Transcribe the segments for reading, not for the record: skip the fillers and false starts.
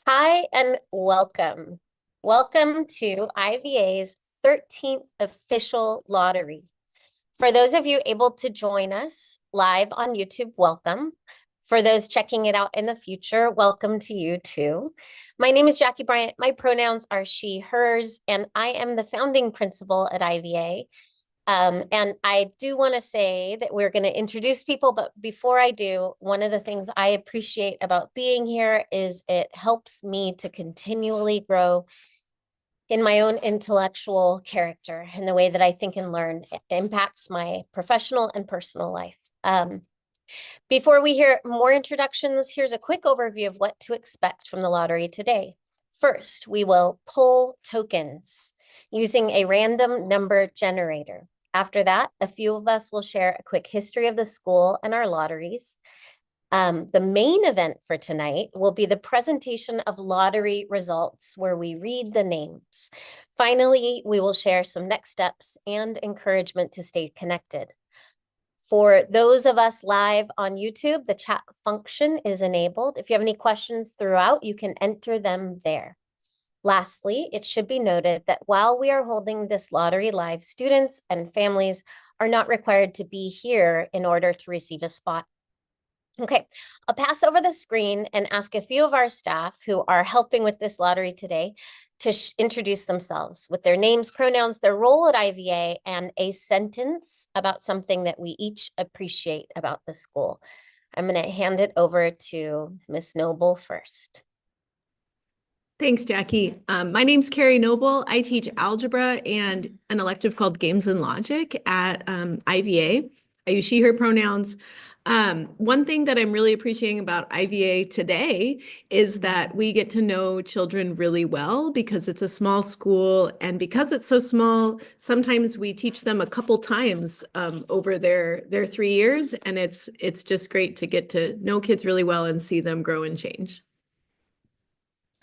Hi and welcome. Welcome to IVA's 13th official lottery. For those of you able to join us live on YouTube, welcome. For those checking it out in the future, welcome to you too. My name is Jackie Bryant. My pronouns are she, hers, and I am the founding principal at IVA. And I do want to say that we're going to introduce people, but before I do, one of the things I appreciate about being here is it helps me to continually grow in my own intellectual character and the way that I think and learn impacts my professional and personal life. Before we hear more introductions, here's a quick overview of what to expect from the lottery today. First, we will pull tokens using a random number generator. After that, a few of us will share a quick history of the school and our lotteries. The main event for tonight will be the presentation of lottery results where we read the names. Finally, we will share some next steps and encouragement to stay connected. For those of us live on YouTube, the chat function is enabled. If you have any questions throughout, you can enter them there. Lastly, it should be noted that while we are holding this lottery live, students and families are not required to be here in order to receive a spot. Okay, I'll pass over the screen and ask a few of our staff who are helping with this lottery today to introduce themselves with their names, pronouns, their role at IVA, and a sentence about something that we each appreciate about the school. I'm going to hand it over to Miss Noble first. Thanks, Jackie. My name's Carrie Noble. I teach algebra and an elective called Games and Logic at IVA. I use she, her pronouns. One thing that I'm really appreciating about IVA today is that we get to know children really well because it's a small school, and because it's so small, sometimes we teach them a couple times over their 3 years, and it's just great to get to know kids really well and see them grow and change.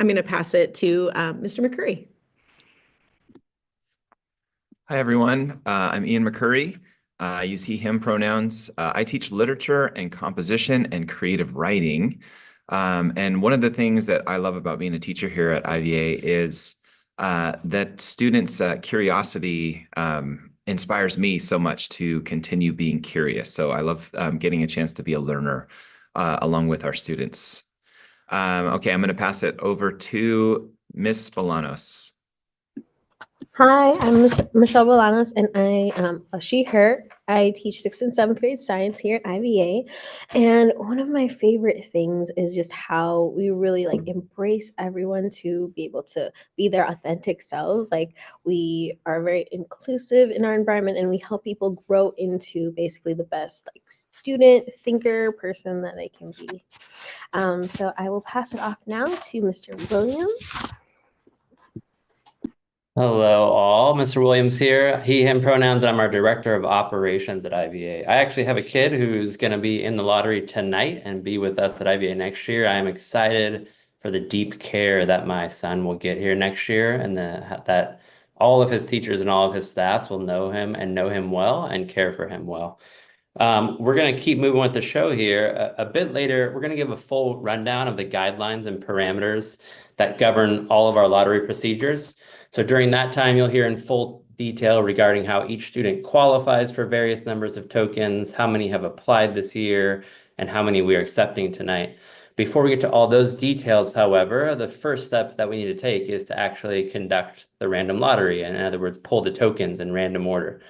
I'm going to pass it to Mr. McCurry. Hi, everyone. I'm Ian McCurry. I use he, him pronouns. I teach literature and composition and creative writing. And one of the things that I love about being a teacher here at IVA is that students' curiosity inspires me so much to continue being curious. So I love getting a chance to be a learner along with our students. Okay, I'm going to pass it over to Miss Bolanos. Hi, I'm Michelle Bolanos, and I am a she, her. I teach 6th and 7th grade science here at IVA. And one of my favorite things is just how we really embrace everyone to be able to be their authentic selves. Like, we are very inclusive in our environment, and we help people grow into basically the best student, thinker, person that they can be. So I will pass it off now to Mr. Williams. Hello, all. Mr. Williams here. He, him pronouns. I'm our director of operations at IVA. I actually have a kid who's going to be in the lottery tonight and be with us at IVA next year. I am excited for the deep care that my son will get here next year, and that all of his teachers and all of his staffs will know him and know him well and care for him well. We're going to keep moving with the show here. A bit later, we're going to give a full rundown of the guidelines and parameters that govern all of our lottery procedures. So during that time, you'll hear in full detail regarding how each student qualifies for various numbers of tokens, how many have applied this year, and how many we are accepting tonight. Before we get to all those details, however, the first step that we need to take is to actually conduct the random lottery, and in other words, pull the tokens in random order.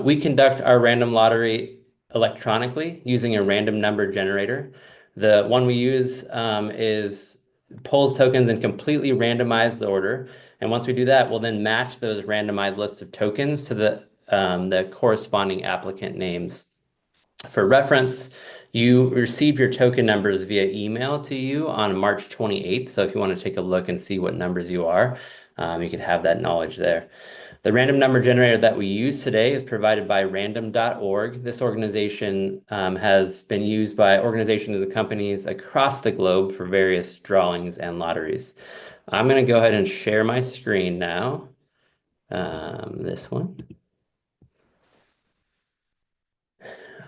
We conduct our random lottery electronically using a random number generator. The one we use pulls tokens in completely randomized order. And once we do that, we'll then match those randomized lists of tokens to the corresponding applicant names. For reference, you receive your token numbers via email to you on March 28th. So if you want to take a look and see what numbers you are, you can have that knowledge there. The random number generator that we use today is provided by random.org. This organization has been used by organizations and companies across the globe for various drawings and lotteries. I'm going to go ahead and share my screen now. This one.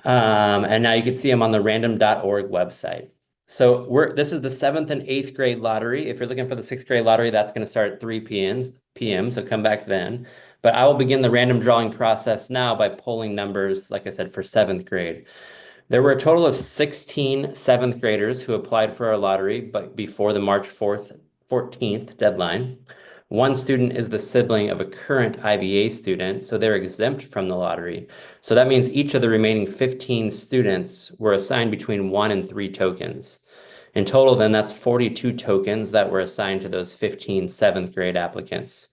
And now you can see I'm on the random.org website. So this is the 7th and 8th grade lottery. If you're looking for the 6th grade lottery, that's going to start at 3 p.m. So come back then. But I will begin the random drawing process now by polling numbers, like I said, for 7th grade. There were a total of 16 7th graders who applied for our lottery, but before the March 14th deadline. One student is the sibling of a current IVA student, so they're exempt from the lottery. So that means each of the remaining 15 students were assigned between 1 and 3 tokens. In total, then that's 42 tokens that were assigned to those 15 7th grade applicants.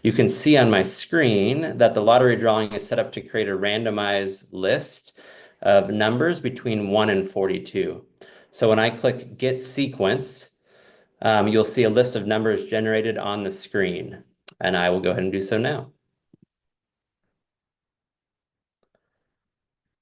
You can see on my screen that the lottery drawing is set up to create a randomized list of numbers between 1 and 42. So when I click Get Sequence, you'll see a list of numbers generated on the screen, and I will go ahead and do so now.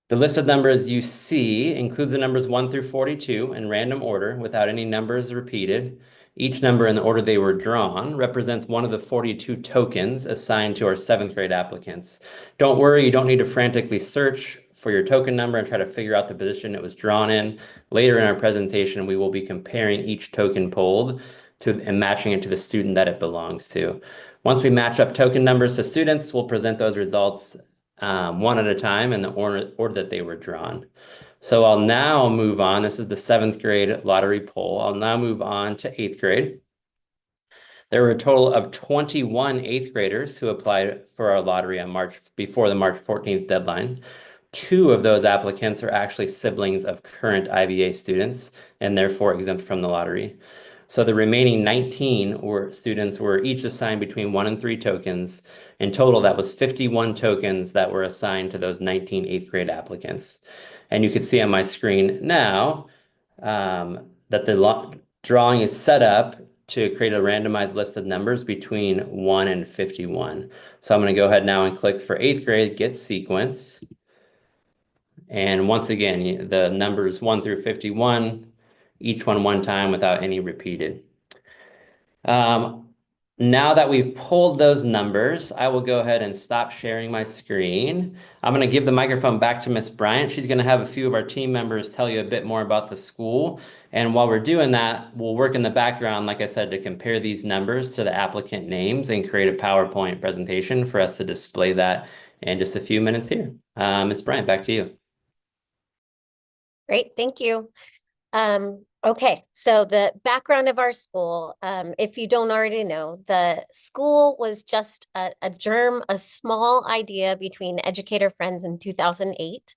The list of numbers you see includes the numbers 1 through 42 in random order without any numbers repeated. Each number in the order they were drawn represents one of the 42 tokens assigned to our 7th grade applicants. Don't worry, you don't need to frantically search for your token number and try to figure out the position it was drawn in. Later in our presentation, we will be comparing each token polled and matching it to the student that it belongs to. Once we match up token numbers to students, we'll present those results one at a time in the order that they were drawn. So I'll now move on. This is the 7th grade lottery poll. I'll now move on to 8th grade. There were a total of 21 8th graders who applied for our lottery on before the March 14th deadline. 2 of those applicants are actually siblings of current IVA students and therefore exempt from the lottery. So the remaining 19 students were each assigned between 1 and 3 tokens. In total, that was 51 tokens that were assigned to those 19 8th grade applicants. And you can see on my screen now that the drawing is set up to create a randomized list of numbers between 1 and 51. So I'm going to go ahead now and click for 8th grade, Get Sequence. And once again, the numbers 1 through 51, each one time without any repeated. Now that we've pulled those numbers, I will go ahead and stop sharing my screen. I'm going to give the microphone back to Miss Bryant. She's going to have a few of our team members tell you a bit more about the school. And while we're doing that, we'll work in the background, like I said, to compare these numbers to the applicant names and create a PowerPoint presentation for us to display that in just a few minutes here. Miss Bryant, back to you. Great, thank you. Okay, so the background of our school, if you don't already know, the school was just a small idea between educator friends in 2008.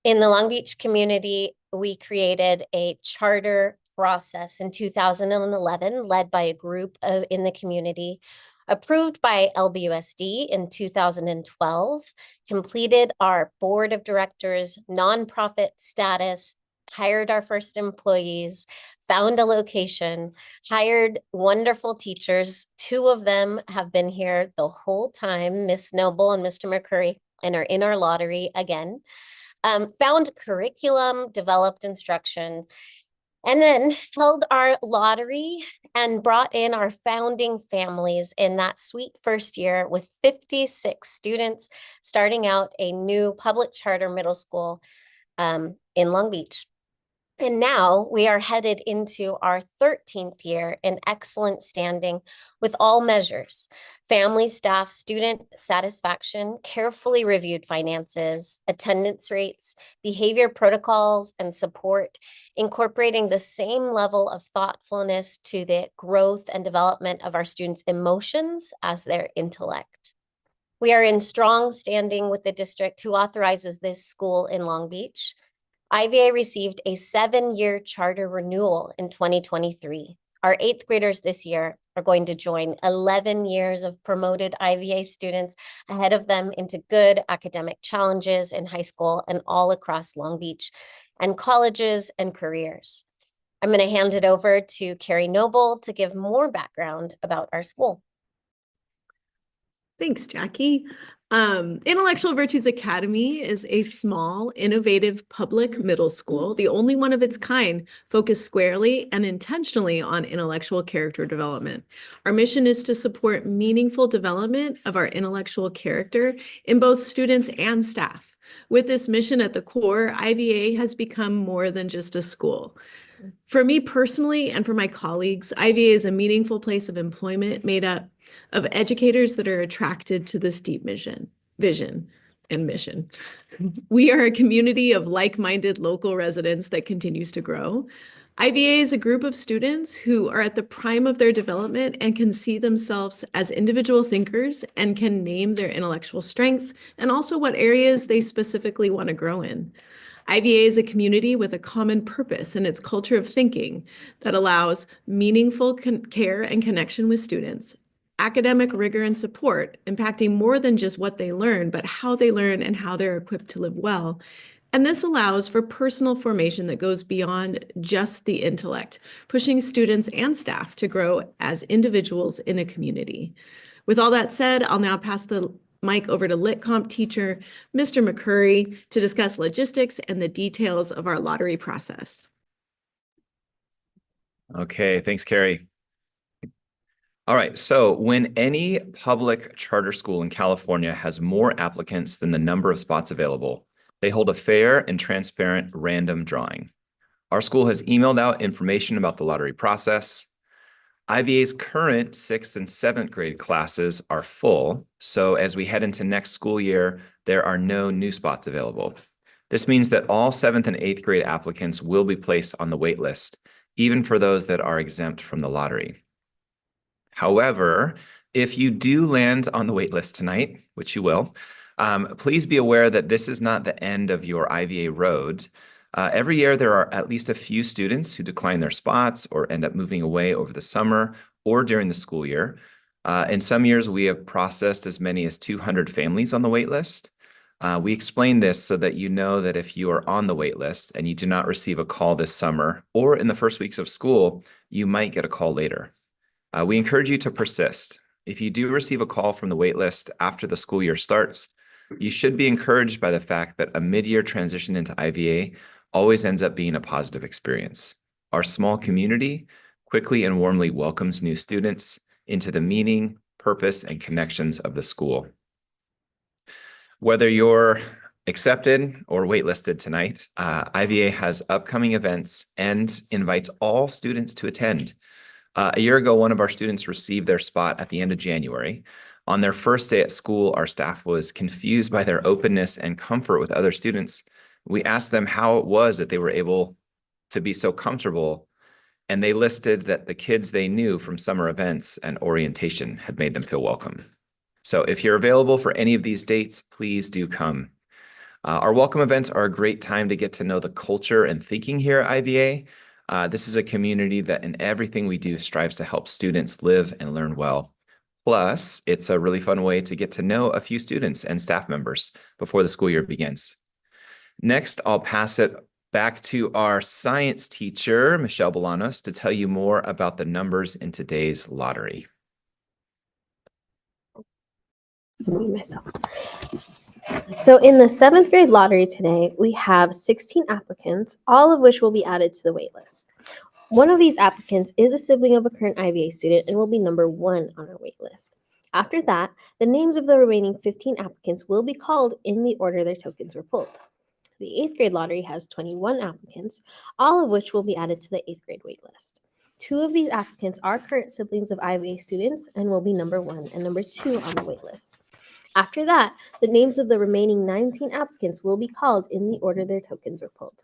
In the Long Beach community, we created a charter process in 2011, led by a group in the community, approved by LBUSD in 2012, completed our board of directors, nonprofit status, hired our first employees, found a location, hired wonderful teachers. 2 of them have been here the whole time, Miss Noble and Mr. McCurry, and are in our lottery again. Found curriculum, developed instruction, and then held our lottery and brought in our founding families in that sweet first year with 56 students starting out a new public charter middle school in Long Beach. And now we are headed into our 13th year in excellent standing with all measures: family, staff, student satisfaction, carefully reviewed finances, attendance rates, behavior protocols, and support, incorporating the same level of thoughtfulness to the growth and development of our students' emotions as their intellect. We are in strong standing with the district who authorizes this school in Long Beach. IVA received a 7-year charter renewal in 2023. Our 8th graders this year are going to join 11 years of promoted IVA students ahead of them into good academic challenges in high school and all across Long Beach, and colleges and careers. I'm going to hand it over to Carrie Noble to give more background about our school. Thanks, Jackie. Intellectual Virtues Academy is a small, innovative public middle school, the only one of its kind, focused squarely and intentionally on intellectual character development. Our mission is to support meaningful development of our intellectual character in both students and staff. With this mission at the core, IVA has become more than just a school. For me personally, and for my colleagues, IVA is a meaningful place of employment made up of educators that are attracted to this deep vision and mission. We are a community of like-minded local residents that continues to grow. IVA is a group of students who are at the prime of their development and can see themselves as individual thinkers and can name their intellectual strengths and also what areas they specifically want to grow in. IVA is a community with a common purpose in its culture of thinking that allows meaningful care and connection with students, academic rigor and support, impacting more than just what they learn, but how they learn and how they're equipped to live well. And this allows for personal formation that goes beyond just the intellect, pushing students and staff to grow as individuals in a community. With all that said, I'll now pass the mic over to Lit Comp teacher, Mr. McCurry, to discuss logistics and the details of our lottery process. Okay, thanks, Carrie. All right, so when any public charter school in California has more applicants than the number of spots available, they hold a fair and transparent random drawing. Our school has emailed out information about the lottery process. IVA's current 6th and 7th grade classes are full, so as we head into next school year, there are no new spots available. This means that all 7th and 8th grade applicants will be placed on the wait list, even for those that are exempt from the lottery. However, if you do land on the wait list tonight, which you will, please be aware that this is not the end of your IVA road. Every year, there are at least a few students who decline their spots or end up moving away over the summer or during the school year. In some years, we have processed as many as 200 families on the wait list. We explain this so that you know that if you are on the wait list and you do not receive a call this summer or in the first weeks of school, you might get a call later. We encourage you to persist. If you do receive a call from the wait list after the school year starts, you should be encouraged by the fact that a mid-year transition into IVA always ends up being a positive experience. Our small community quickly and warmly welcomes new students into the meaning, purpose, and connections of the school. Whether you're accepted or waitlisted tonight, IVA has upcoming events and invites all students to attend. A year ago, one of our students received their spot at the end of January. On their first day at school, our staff was confused by their openness and comfort with other students. We asked them how it was that they were able to be so comfortable, and they listed that the kids they knew from summer events and orientation had made them feel welcome. So if you're available for any of these dates, please do come. Our welcome events are a great time to get to know the culture and thinking here at IVA. This is a community that in everything we do strives to help students live and learn well. Plus, it's a really fun way to get to know a few students and staff members before the school year begins. Next, I'll pass it back to our science teacher, Michelle Bolanos, to tell you more about the numbers in today's lottery. So in the 7th grade lottery today, we have 16 applicants, all of which will be added to the wait list. One of these applicants is a sibling of a current IVA student and will be number 1 on our wait list. After that, the names of the remaining 15 applicants will be called in the order their tokens were pulled. The 8th grade lottery has 21 applicants, all of which will be added to the 8th grade wait list. 2 of these applicants are current siblings of IVA students and will be number 1 and number 2 on the wait list. After that, the names of the remaining 19 applicants will be called in the order their tokens were pulled.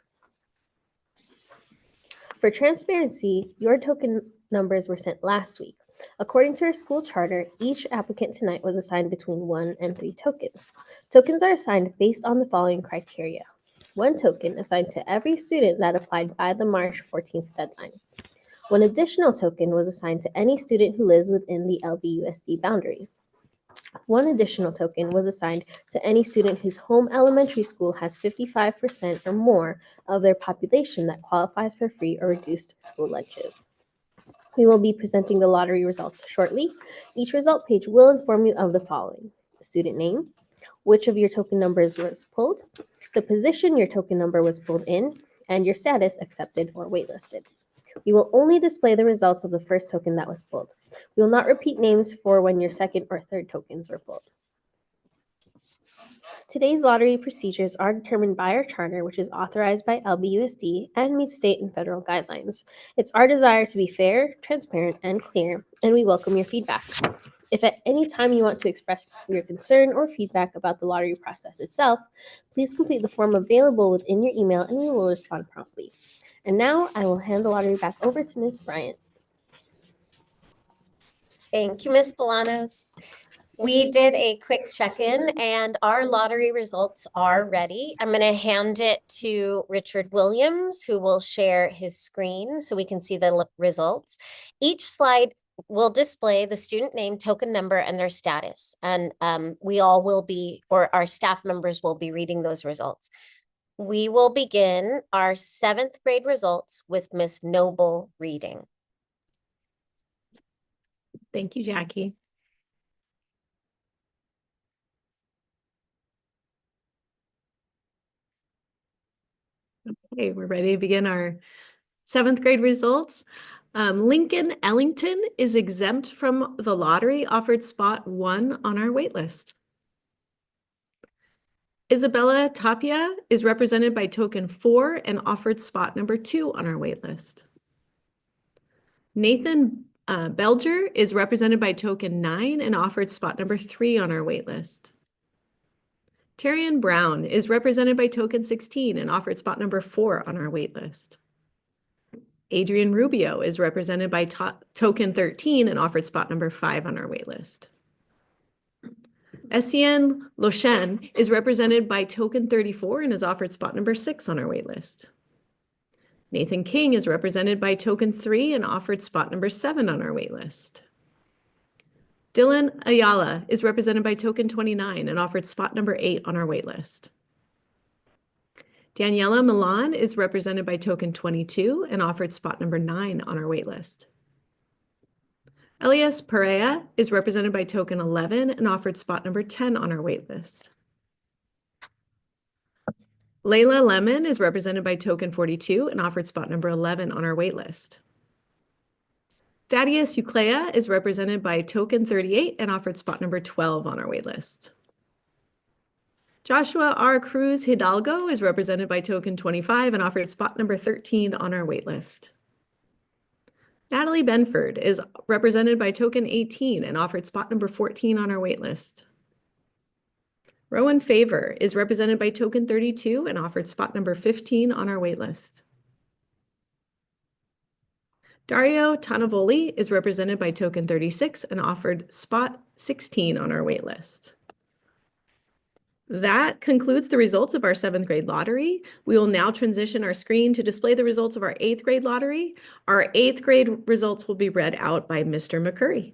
For transparency, your token numbers were sent last week. According to our school charter, each applicant tonight was assigned between 1 and 3 tokens. Tokens are assigned based on the following criteria. 1 token assigned to every student that applied by the March 14th deadline. 1 additional token was assigned to any student who lives within the LVUSD boundaries. 1 additional token was assigned to any student whose home elementary school has 55% or more of their population that qualifies for free or reduced school lunches. We will be presenting the lottery results shortly. Each result page will inform you of the following: the student name, which of your token numbers was pulled, the position your token number was pulled in, and your status, accepted or waitlisted. We will only display the results of the first token that was pulled. We will not repeat names for when your second or third tokens were pulled. Today's lottery procedures are determined by our charter, which is authorized by LBUSD and meets state and federal guidelines. It's our desire to be fair, transparent, and clear, and we welcome your feedback. If at any time you want to express your concern or feedback about the lottery process itself, please complete the form available within your email and we will respond promptly. And now I will hand the lottery back over to Ms. Bryant. Thank you, Ms. Bolanos. We did a quick check-in and our lottery results are ready. I'm going to hand it to Richard Williams, who will share his screen so we can see the results. Each slide will display the student name, token number, and their status. And we all will be, or our staff members will be reading those results. We will begin our 7th grade results with Miss Noble reading. Thank you, Jackie. Okay, we're ready to begin our 7th grade results. Lincoln Ellington is exempt from the lottery, offered spot 1 on our wait list. Isabella Tapia is represented by token 4 and offered spot number 2 on our wait list. Nathan Belger is represented by token 9 and offered spot number 3 on our wait list. Terrian Brown is represented by token 16 and offered spot number 4 on our wait list. Adrian Rubio is represented by token 13 and offered spot number 5 on our wait list. Essien Lochen is represented by token 34 and is offered spot number 6 on our wait list. Nathan King is represented by token 3 and offered spot number 7 on our wait list. Dylan Ayala is represented by token 29 and offered spot number 8 on our wait list. Daniela Milan is represented by token 22 and offered spot number 9 on our wait list. Elias Perea is represented by token 11 and offered spot number 10 on our wait list. Layla Lemon is represented by token 42 and offered spot number 11 on our wait list. Thaddeus Uclea is represented by token 38 and offered spot number 12 on our wait list. Joshua R. Cruz Hidalgo is represented by token 25 and offered spot number 13 on our wait list. Natalie Benford is represented by token 18 and offered spot number 14 on our wait list. Rowan Favor is represented by token 32 and offered spot number 15 on our wait list. Dario Tanavoli is represented by token 36 and offered spot 16 on our wait list. That concludes the results of our 7th grade lottery. We will now transition our screen to display the results of our 8th grade lottery. Our 8th grade results will be read out by Mr. McCurry.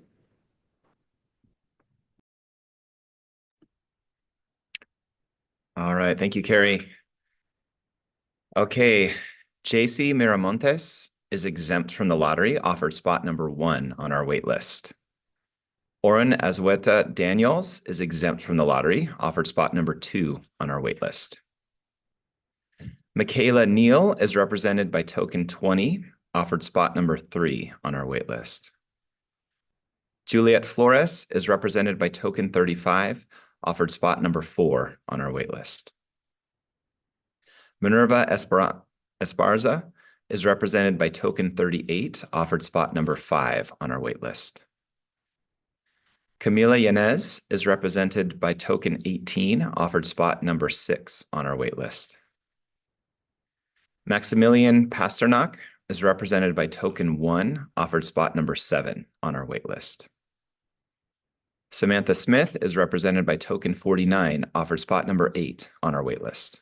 All right, thank you, Carrie. Okay, JC Miramontes is exempt from the lottery, offered spot number 1 on our wait list. Oren Azueta Daniels is exempt from the lottery, offered spot number 2 on our wait list. Michaela Neal is represented by token 20, offered spot number 3 on our wait list. Juliet Flores is represented by token 35, offered spot number 4 on our wait list. Minerva Esparza is represented by token 38, offered spot number 5 on our wait list. Camila Yanez is represented by token 18, offered spot number 6 on our wait list. Maximilian Pasternak is represented by token 1, offered spot number 7 on our wait list. Samantha Smith is represented by token 49, offered spot number 8 on our wait list.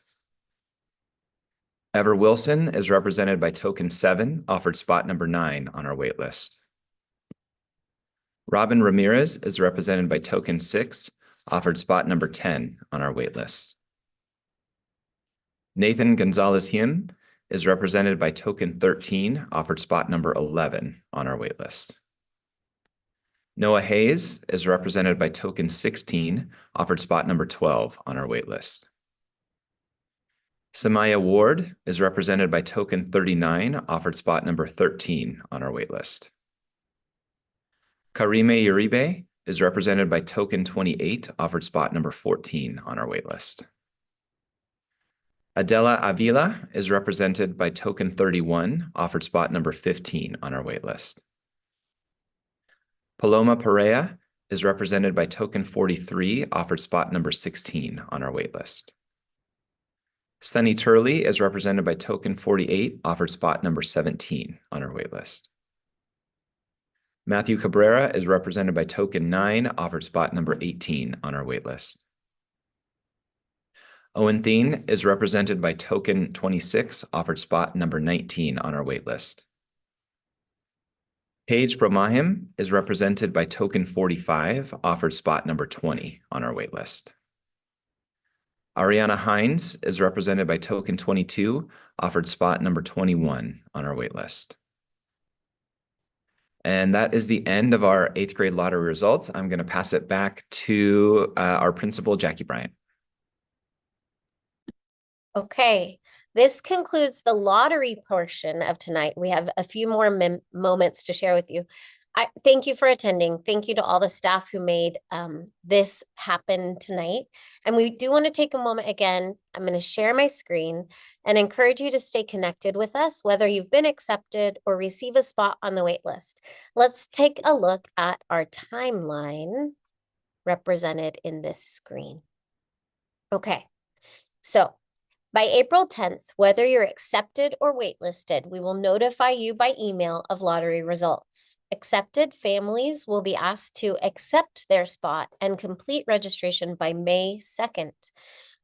Ever Wilson is represented by token 7, offered spot number 9 on our wait list. Robin Ramirez is represented by token 6, offered spot number 10 on our wait list. Nathan Gonzalez-Him is represented by token 13, offered spot number 11 on our wait list. Noah Hayes is represented by token 16, offered spot number 12 on our wait list. Samaya Ward is represented by token 39, offered spot number 13 on our wait list. Karime Uribe is represented by token 28, offered spot number 14 on our wait list. Adela Avila is represented by token 31, offered spot number 15 on our wait list. Paloma Perea is represented by token 43, offered spot number 16 on our wait list. Sunny Turley is represented by token 48, offered spot number 17 on our wait list. Matthew Cabrera is represented by token 9, offered spot number 18 on our wait list. Owen Thien is represented by token 26, offered spot number 19 on our wait list. Paige Bromahim is represented by token 45, offered spot number 20 on our wait list. Ariana Hines is represented by token 22, offered spot number 21 on our wait list. And that is the end of our 8th grade lottery results. I'm going to pass it back to our principal, Jackie Bryant. Okay, this concludes the lottery portion of tonight. We have a few more moments to share with you. Thank you for attending. Thank you to all the staff who made this happen tonight. And we do want to take a moment again. I'm going to share my screen and encourage you to stay connected with us, whether you've been accepted or receive a spot on the wait list. Let's take a look at our timeline represented in this screen. Okay, so by April 10th, whether you're accepted or waitlisted, we will notify you by email of lottery results. Accepted families will be asked to accept their spot and complete registration by May 2nd.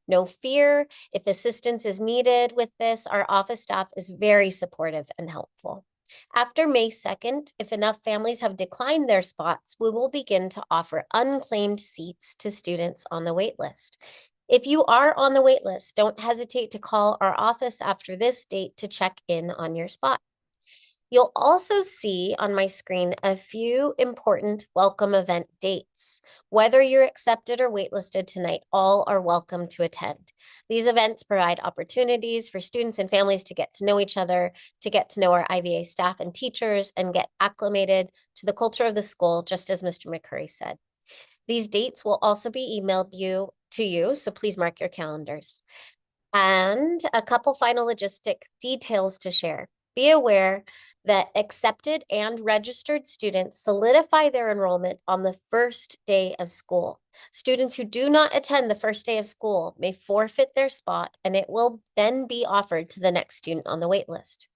No fear, if assistance is needed with this, our office staff is very supportive and helpful. After May 2nd, if enough families have declined their spots, we will begin to offer unclaimed seats to students on the wait list. If you are on the wait list, don't hesitate to call our office after this date to check in on your spot. You'll also see on my screen a few important welcome event dates. Whether you're accepted or waitlisted tonight, all are welcome to attend. These events provide opportunities for students and families to get to know each other, to get to know our IVA staff and teachers, and get acclimated to the culture of the school, just as Mr. McCurry said. These dates will also be emailed to you, so please mark your calendars. And a couple final logistic details to share. Be aware that accepted and registered students solidify their enrollment on the first day of school. Students who do not attend the first day of school may forfeit their spot, and it will then be offered to the next student on the wait list.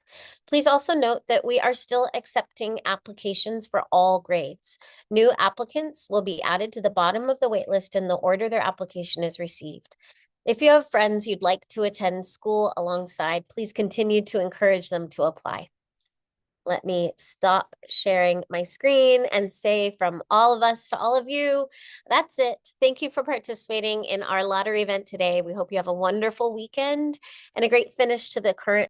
Please also note that we are still accepting applications for all grades. New applicants will be added to the bottom of the wait list in the order their application is received. If you have friends you'd like to attend school alongside, please continue to encourage them to apply. Let me stop sharing my screen and say from all of us to all of you, that's it. Thank you for participating in our lottery event today. We hope you have a wonderful weekend and a great finish to the current